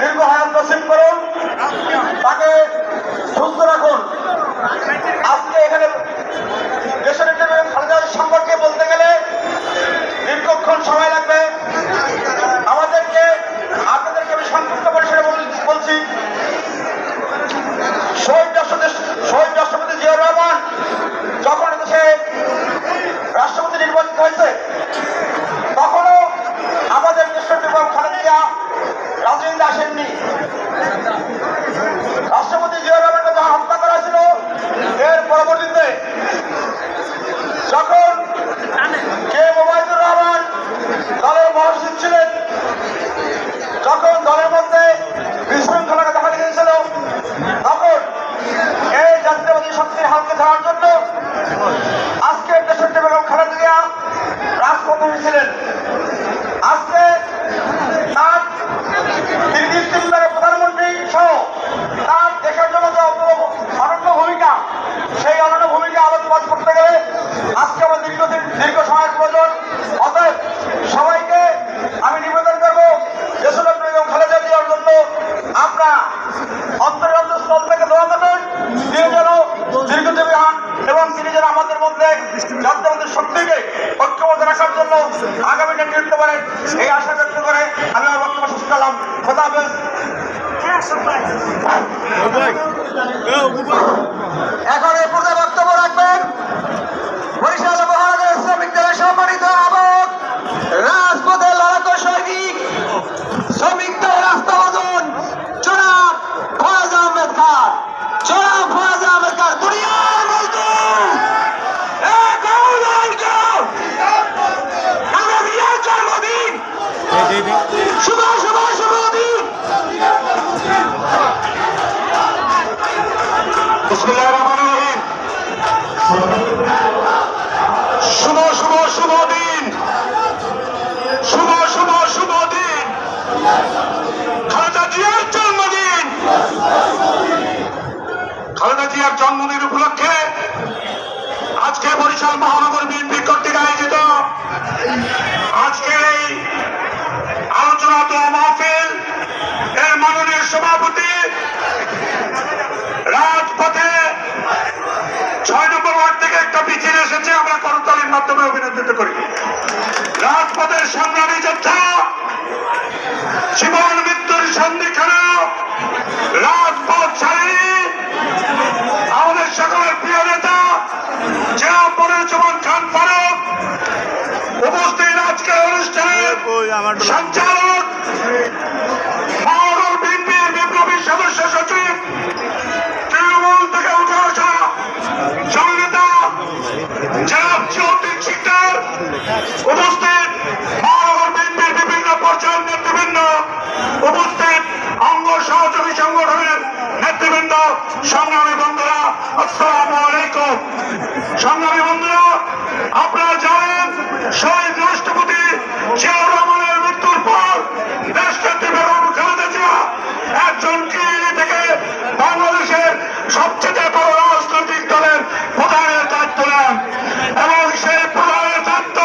দীর্ঘ হায়াত নসিব করুন, তাকে সুস্থ রাখুন। আজকে এখানে দেশের খালেদা সম্পর্কে বলতে গেলে দীর্ঘক্ষণ সময় লাগবে। আপনাদেরকে আমি সংক্ষিপ্ত পরিসরে বলছি, শহীদ রাষ্ট্রপতি জিয়াউর রহমান যখন দেশে রাষ্ট্রপতি নির্বাচিত হয়েছে তখনও আমাদের দেশের বেগম খালেদা জিয়া রাজনীতিতে আসেননি। রাষ্ট্রপতি জিয়াউর রহমানকে যখন হত্যা করা ছিল, এর পরবর্তীতে যখন কে ওবায়দুর রহমান দলের মহাসচিব ছিলেন, যখন দলের মধ্যে বিশৃঙ্খলাটা দেখা দিয়েছিল, তখন এই জাতীয়বাদী শক্তির হালকে ধরার জন্য আজকে দেশের বেগম খালেদা জিয়া রাজপথে হয়েছিলেন। আজকে তার প্রধানমন্ত্রী সহ তার দেশের জন্য যে অনন্য ভূমিকা, সেই অনন্য ভূমিকা আলোকপাত করতে গেলে আজকে আমার দীর্ঘ সময়ের প্রয়োজন। অতএব সবাইকে আমি নিবেদন করবো, দেশনেত্রী বেগম খালেদা জিয়ার জন্য আমরা অন্তরস্থল থেকে দোয়া করবেন, তিনি যেন দীর্ঘজীবী হন এবং তিনি যেন আমাদের মধ্যে জাতীয়তাবাদী শক্তিকে ঐক্যবদ্ধ রাখার জন্য আগামী নেতৃত্ব করেন, এই আশা ব্যক্ত করে আমি আমার বক্তব্য শেষ করলাম। খোদা হাফেজ। এখন এই পর্যায়ে বক্তব্য রাখবেন বরিশাল মহানগর শ্রমিক দলের সম্মানিত আহ্বায়ক, রাজপথের লড়াকু সৈনিক, শ্রমিক দলের আস্থাভাজন জনাব ফয়েজ আহমেদ খান। জনাব ফয়েজ আহমেদ খান দুনিয়ার মজদুর, জন্মদিন শুভ শুভ শুভ দিন। শুভ শুভ শুভ দিন, শুভ শুভ শুভ দিন, খালেদা জিয়ার জন্মদিন। খালেদা জিয়ার জন্মদিন উপলক্ষে আজকে বরিশাল মহানগর বিএনপি কর্তৃক আয়োজিত আজকে এই আলোচনা দোয়া মাহফিল এর মাননীয় সভাপতি রাজপথে ৬ নম্বর ওয়ার্ড থেকে একটা মিছিল এসেছে, আমরা করতালির মাধ্যমে অভিনন্দিত করি। রাজপথের সংগ্রামী যোদ্ধা, জীবন মৃত্যুর সন্ধিক্ষণেও রাজপথ ছাড়েনি আমাদের সকলের প্রিয় নেতা জনাব মনিরুজ্জামান খান ফারুক। উপস্থিত আজকের অনুষ্ঠানের সঞ্চালক, মহানগর বিএনপির বিপ্লবী সদস্য সচিব, তৃণমূল থেকে উঠে আসা সংনেতা জনাব জিয়াউদ্দিন শিকদার, উপস্থিত মহানগর বিএনপির বিভিন্ন পর্যায়ের নেতৃবৃন্দ, উপস্থিত অঙ্গ সহযোগী সংগঠনের নেতৃবৃন্দ, সংগ্রামী বন্ধুরা আসসালামু আলাইকুম। সংগ্রামী বন্ধুরা, আপনারা জানেন শহীদ রাষ্ট্রপতি জিয়াউর রহমানের মৃত্যুর পর দেশনেত্রী বেগম খালেদা জিয়া একজন গৃহিণী থেকে বাংলাদেশের সবচেয়ে বড় রাজনৈতিক দলের প্রধানের দায়িত্ব নেন এবং সেই প্রধানের দায়িত্ব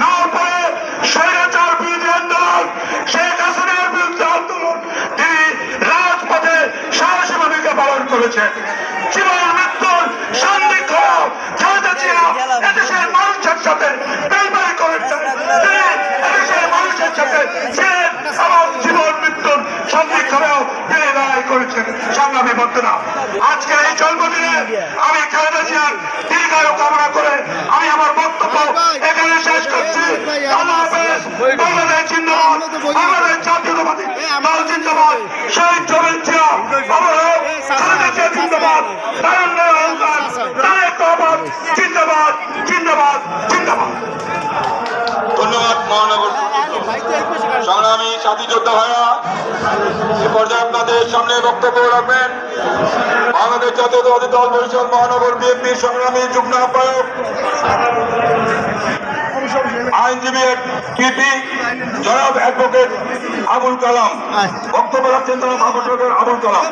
নেওয়ার পরে স্বৈরাচার বিরোধী আন্দোলন, শেখ হাসিনার বিরুদ্ধে আন্দোলন তিনি রাজপথে সাহসী ভূমিকা পালন করেছেন। জীবন মৃত্যুর সন্ধিক্ষণ খালেদা জিয়া এদেশের মানুষের সাথে বেইমানি করেছেন, তিনি এদেশের মানুষের সাথে এবং জীবন মৃত্যুর সন্ধিক্ষণেও তিনি লড়াই করেছেন। সংগ্রামী বন্ধুরা, আজকে এই জন্মদিনে আমি খালেদা জিয়ার দীর্ঘায়ু কামনা করে আমি আমার বক্তব্য এখানে শেষ করছি। আল্লাহ হাফেজ। বাংলাদেশ জিন্দাবাদ, বাংলাদেশ জাতীয়তাবাদী দল জিন্দাবাদ, শহীদ জমিন জিয়া অমর, খালেদা জিয়া জিন্দাবাদ, তারুণ্যের অহংকার তারেক রহমান জিন্দাবাদ, জিন্দাবাদ, জিন্দাবাদ। ধন্যবাদ মহানগর সংগ্রামী সাথী যোদ্ধা ভাইরা। এ পর্যায়ে আপনাদের সামনে বক্তব্য রাখবেন বাংলাদেশ জাতীয়তাবাদী দল বরিশাল মহানগর বিএনপির সংগ্রামী যুগ্ম আহ্বায়ক, আইনজীবী কীর্তি জনাব অ্যাডভোকেট আবুল কালাম। বক্তব্য রাখছেন জনাব অ্যাডভোকেট আবুল কালাম।